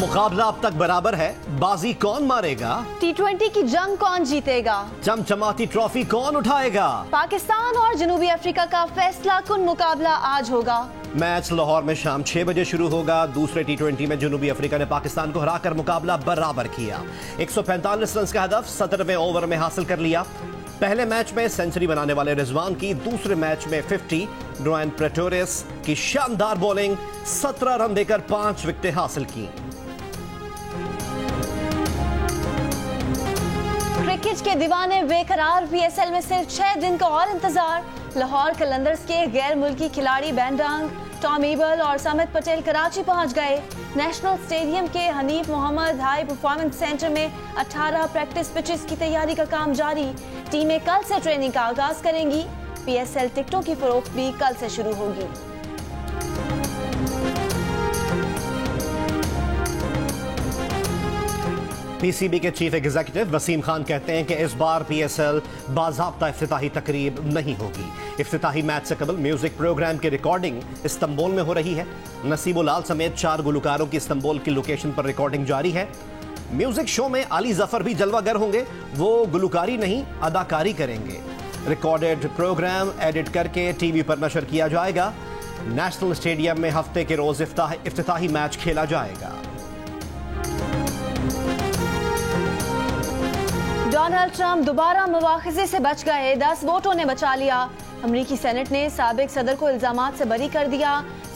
मुकाबला अब तक बराबर है, बाजी कौन मारेगा? T20 की जंग कौन जीतेगा? चमचमाती ट्रॉफी कौन उठाएगा? पाकिस्तान और जनूबी अफ्रीका का फैसला कुन मुकाबला आज होगा। मैच लाहौर में शाम 6 बजे शुरू होगा। दूसरे T20 में जनूबी अफ्रीका ने पाकिस्तान को हराकर मुकाबला बराबर किया। 145 रन का हदफ 17वें ओवर में हासिल कर लिया। पहले मैच में सेंचुरी बनाने वाले रिजवान की दूसरे मैच में 50, ड्रोइन प्रेटोरियस की शानदार बॉलिंग 17 रन देकर 5 विकेटें हासिल की। क्रिकेट के दीवाने बेकरार, PSL में सिर्फ 6 दिन का और इंतजार। लाहौर कलंदर्स के गैर मुल्की खिलाड़ी बैंडांग, टॉम ईबल और समित पटेल कराची पहुंच गए। नेशनल स्टेडियम के Hanif Mohammad high performance centre में 18 प्रैक्टिस पिचेस की तैयारी का काम जारी। टीमें कल से ट्रेनिंग का आगाज करेंगी। PSL टिकटों की फरोख्त भी कल से शुरू होगी। PCB के चीफ एग्जीक्यूटिव वसीम खान कहते हैं कि इस बार PSL बाज़ाब्ता इफ्तिताही तकरीब नहीं होगी। इफ्तिताही मैच से कबल म्यूजिक प्रोग्राम की रिकॉर्डिंग इस्तांबुल में हो रही है। नसीबुलाल समेत 4 गुलकारों की इस्तांबुल की लोकेशन पर रिकॉर्डिंग जारी है। म्यूजिक शो में अली जफर भी जलवागर होंगे। वो गुलकारी नहीं, अदाकारी करेंगे। रिकॉर्डेड प्रोग्राम एडिट करके टीवी पर नशर किया जाएगा। नेशनल स्टेडियम में हफ्ते के रोज इफ्तिताही मैच खेला जाएगा। डोनाल्ड ट्रंप दोबारा मुवाखजे से बच गए, 10 वोटों ने बचा लिया। अमरीकी सेनेट ने साबिक सदर को इल्जामात से बरी कर दिया।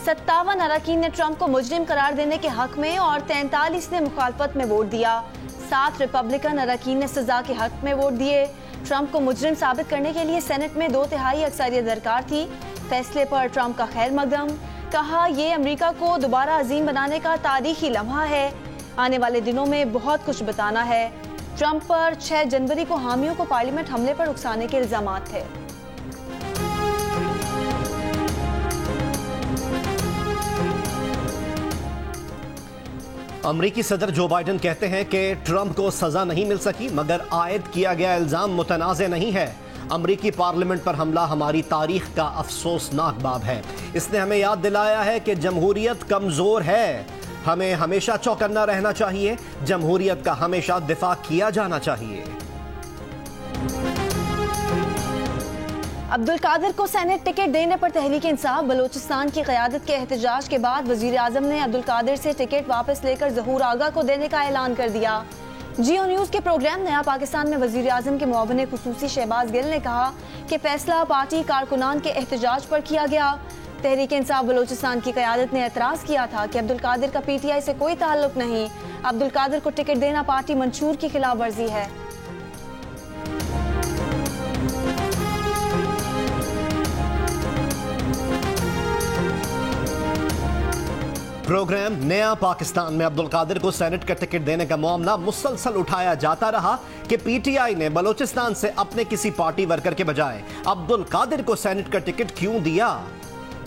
57 अरकान ने ट्रंप को मुजरिम करार देने के हक में और 43 ने मुखालफत में वोट दिया। 7 रिपब्लिकन अरकान ने सजा के हक में वोट दिए। ट्रंप को मुजरिम साबित करने के लिए सेनेट में 2/3 अक्सरियत दरकार थी। फैसले पर ट्रंप का खैर मकदम, कहा यह अमरीका को दोबारा अजीम बनाने का तारीखी लम्हा है। आने वाले दिनों में बहुत कुछ बताना है। ट्रंप पर 6 जनवरी को हामियों को पार्लियामेंट हमले पर उकसाने के इल्जामात थे। अमरीकी सदर जो बाइडेन कहते हैं कि ट्रंप को सजा नहीं मिल सकी, मगर आयद किया गया इल्जाम मुतनाज़े नहीं है। अमरीकी पार्लियामेंट पर हमला हमारी तारीख का अफसोसनाक बाब है। इसने हमें याद दिलाया है कि जमहूरियत कमजोर है। हमें हमेशा चौकन्ना रहना चाहिए। जमहूरियत का हमेशा दिफा किया जाना चाहिए। अब्दुल कादिर को सेनेट टिकट देने पर तहरीक इंसाफ बलोचिस्तान की क़यादत के एहतजाज के बाद वजीर आजम ने अब्दुल कादिर से टिकट वापस लेकर ज़हूर आगा को देने का ऐलान कर दिया। जियो न्यूज़ के प्रोग्राम नया पाकिस्तान में वजीर आजम के मुआविन खुसूसी शहबाज गिल ने कहा कि फैसला पार्टी कारकुनान के एहतजाज पर किया गया। तहरीक इंसाफ बलोचिस्तान की क़यादत ने एतराज़ किया था कि अब्दुल कादिर का PTI से कोई ताल्लुक नहीं। अब्दुल कादिर को टिकट देना पार्टी मंशूर की खिलाफ वर्जी है। प्रोग्राम नया पाकिस्तान में अब्दुल कादिर को सेनेट का टिकट देने का मामला मुसलसल उठाया जाता रहा कि PTI ने बलोचिस्तान से अपने किसी पार्टी वर्कर के बजाय अब्दुल कादिर को सेनेट का टिकट क्यों दिया।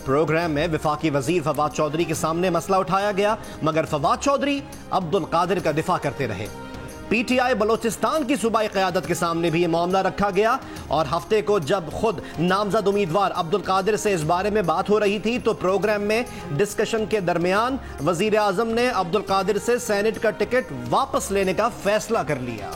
प्रोग्राम में वफाकी वजीर फवाद चौधरी के सामने मसला उठाया गया, मगर फवाद चौधरी अब्दुल कादिर का दिफा करते रहे। PTI बलोचिस्तान की सूबाई क़यादत के सामने भी ये मामला रखा गया और हफ्ते को जब खुद नामजद उम्मीदवार अब्दुल कादिर से इस बारे में बात हो रही थी तो प्रोग्राम में डिस्कशन के दरमियान वजीर आजम ने अब्दुल कादिर से सेनेट का टिकट वापस लेने का फैसला कर लिया।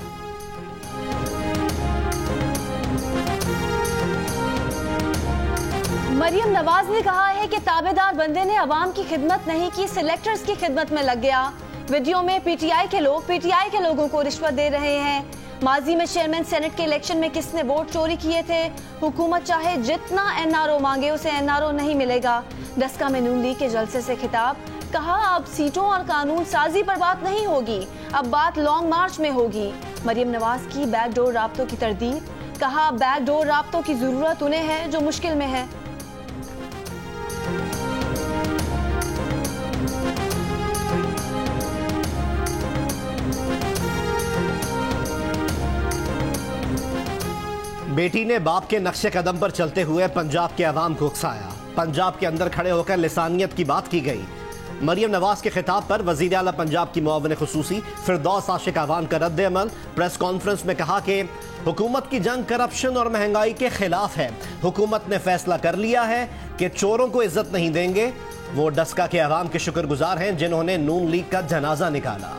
मरियम नवाज ने कहा है कि ताबेदार बंदे ने अवाम की खिदमत नहीं की, सिलेक्टर्स की खिदमत में लग गया। वीडियो में PTI के लोग PTI के लोगों को रिश्वत दे रहे हैं। माजी में चेयरमैन सेनेट के इलेक्शन में किसने वोट चोरी किए थे। हुकूमत चाहे जितना NRO मांगे उसे NRO नहीं मिलेगा। डस्का में नून लीग के जलसे से खिताब, कहा अब सीटों और कानून साजी पर बात नहीं होगी, अब बात लॉन्ग मार्च में होगी। मरियम नवाज की बैकडोर राब्तों की तरदीद, कहा बैकडोर राब्तों की जरूरत उन्हें है जो मुश्किल में है। बेटी ने बाप के नक्शे कदम पर चलते हुए पंजाब के अवाम को उकसाया। पंजाब के अंदर खड़े होकर लिसानियत की बात की गई। मरियम नवाज के खिताब पर वज़ीर आला पंजाब की मुआविन खुसूसी फिरदौस आशिक अवान का रद्द अमल। प्रेस कॉन्फ्रेंस में कहा कि हुकूमत की जंग करप्शन और महंगाई के खिलाफ है। हुकूमत ने फैसला कर लिया है कि चोरों को इज्जत नहीं देंगे वो डस्का के अवाम के शुक्रगुजार हैं जिन्होंने नून लीग का जनाजा निकाला।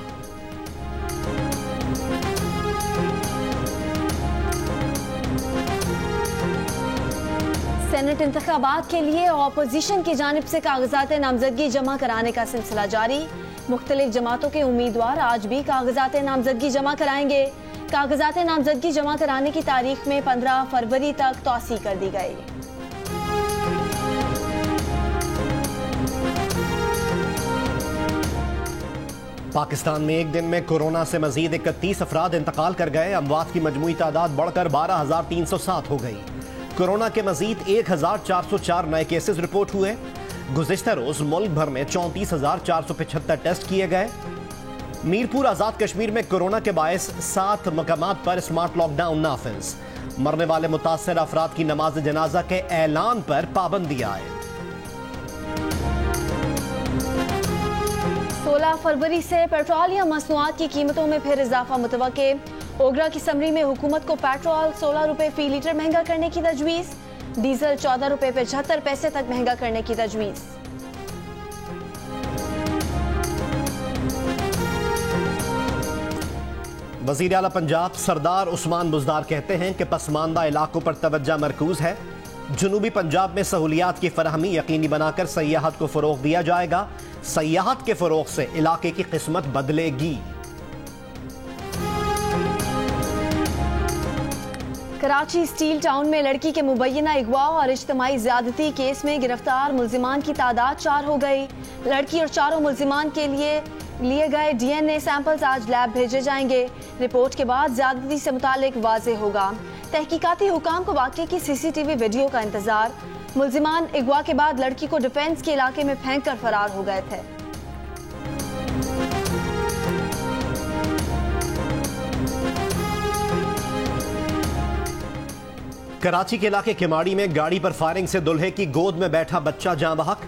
सेनेट इंतखाबात के लिए ऑपोजिशन की जानिब से कागजात नामजदगी जमा कराने का सिलसिला जारी। मुख्तलिफ जमातों के उम्मीदवार आज भी कागजात नामजदगी जमा कराएंगे। कागजात नामजदगी जमा कराने की तारीख में 15 फरवरी तक तौसी कर दी गई। पाकिस्तान में एक दिन में कोरोना से मजीद 31 अफराद इंतकाल कर गए। अमवात की मजमूई तादाद बढ़कर 12,307 हो गई। कोरोना के मजीद 1,404 नए केसेस रिपोर्ट हुए। गुज़िश्ता रोज मुल्क भर में 34,475 टेस्ट किए गए। मीरपुर आज़ाद कश्मीर में कोरोना के बायस 7 मकामात पर स्मार्ट लॉकडाउन नाफिज। मरने वाले मुतासर अफराद की नमाज जनाजा के ऐलान पर पाबंदी आए। 16 फरवरी से पेट्रोलियम मसनूआत की कीमतों में फिर इजाफा मुतवक्के। ओगरा की समरी में हुकूमत को पेट्रोल 16 रुपए फी लीटर महंगा करने की तजवीज़। डीजल 14 रुपए पे 76 पैसे तक महंगा करने की तजवीज़। वज़ीर आला पंजाब सरदार उस्मान बुज़दार कहते हैं कि पसमानदा इलाकों पर तवज्जो मरकूज है। जनूबी पंजाब में सहूलियात की फराहमी यकीनी बनाकर सयाहत को फ़रोग़ दिया जाएगा। सयाहत के फ़रोग़ से इलाके की किस्मत बदलेगी। कराची स्टील टाउन में लड़की के मुबैना अगवा और इज्तिमाई ज़्यादती केस में गिरफ्तार मुल्जिमान की तादाद 4 हो गई। लड़की और चारों मुल्जिमान के लिए गए DNA सैंपल्स आज लैब भेजे जाएंगे। रिपोर्ट के बाद ज़्यादती से मुतालिक वाज़ेह होगा। तहकीकाती हुकाम को वाक़े की CCTV वीडियो का इंतजार। मुल्जिमान अगवा के बाद लड़की को डिफेंस के इलाके में फेंक कर फरार हो गए थे। कराची के इलाके किमाड़ी में गाड़ी पर फायरिंग से दुल्हे की गोद में बैठा बच्चा जाँ बहक।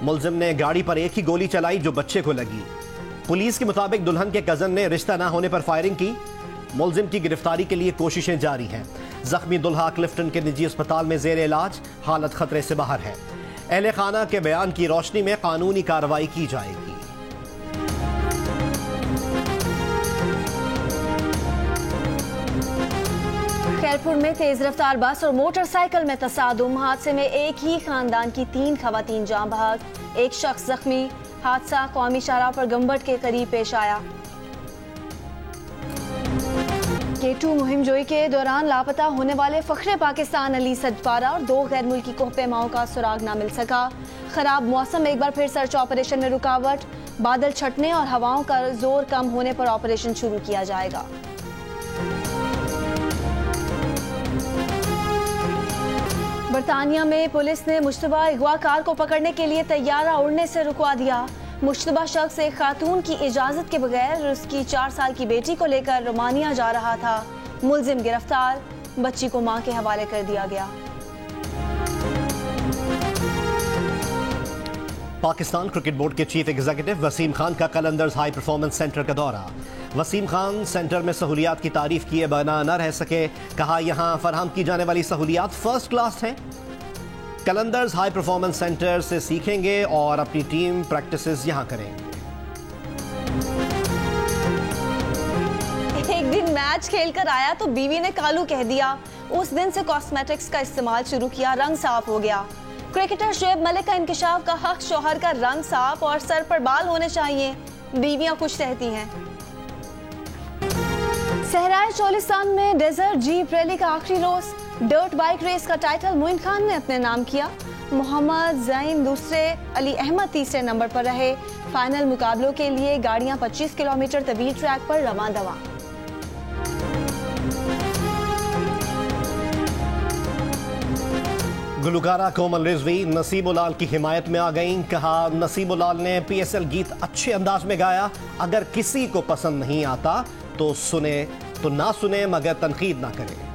मुल्जिम ने गाड़ी पर एक ही गोली चलाई जो बच्चे को लगी। पुलिस के मुताबिक दुल्हन के कजन ने रिश्ता ना होने पर फायरिंग की। मुल्जिम की गिरफ्तारी के लिए कोशिशें जारी हैं। जख्मी दुल्हा क्लिफ्टन के निजी अस्पताल में जेर इलाज, हालत खतरे से बाहर है। अहले खाना के बयान की रोशनी में कानूनी कार्रवाई की जाएगी। खैरपुर में तेज रफ्तार बस और मोटरसाइकिल में तसादुम। हादसे में एक ही खानदान की 3 खवातीन जाँ बहक, एक शख्स जख्मी। हादसा कौमी शाहराह पर गंबट के करीब पेश आया। K2 मुहिम जोई के दौरान लापता होने वाले फख्रे पाकिस्तान अली सजपारा और 2 गैर मुल्की कोहपेमाओं का सुराग न मिल सका। खराब मौसम एक बार फिर सर्च ऑपरेशन में रुकावट। बादल छटने और हवाओं का जोर कम होने पर ऑपरेशन शुरू किया जाएगा। बरतानिया में पुलिस ने मुश्तबा अगवाकार को पकड़ने के लिए तैयारा उड़ने से रुकवा दिया। मुश्तबा शख्स एक खातून की इजाजत के बगैर उसकी 4 साल की बेटी को लेकर रोमानिया जा रहा था। मुल्जिम गिरफ्तार, बच्ची को मां के हवाले कर दिया गया। पाकिस्तान क्रिकेट बोर्ड के चीफ एग्जीक्यूटिव वसीम खान का कलंदर्स हाई परफॉर्मेंस सेंटर का दौरा। वसीम खान सेंटर में सहूलियात की तारीफ किए बना न रह सके। कहा यहां फराहम की जाने वाली सहूलियात फर्स्ट क्लास हैं। कलंदर्स हाई परफॉर्मेंस सेंटर से सीखेंगे और अपनी टीम प्रैक्टिसेस यहां करेंगे। एक दिन मैच खेलकर आया तो बीवी ने कालू कह दिया। उस दिन से कॉस्मेटिक्स का इस्तेमाल शुरू किया, रंग साफ हो गया। क्रिकेटर शुएब मलिक का इंकशाफ का हक, शौहर का रंग साफ और सर पर बाल होने चाहिए। बीवियां खुश रहती हैं। सहराए चोलिस्तान में डेजर्ट जीप रैली का आखिरी रोज। डर्ट बाइक रेस का टाइटल मोइन खान ने अपने नाम किया। मोहम्मद जैन दूसरे, अली अहमद तीसरे नंबर पर रहे। फाइनल मुकाबलों के लिए गाड़ियां 25 किलोमीटर तवील ट्रैक पर रवां दवा। गुलकारा कोमल रिजवी नसीबुलाल की हिमायत में आ गईं। कहा नसीबुलाल ने PSL गीत अच्छे अंदाज में गाया। अगर किसी को पसंद नहीं आता तो सुने, तो ना सुने मगर तनकीद ना करे।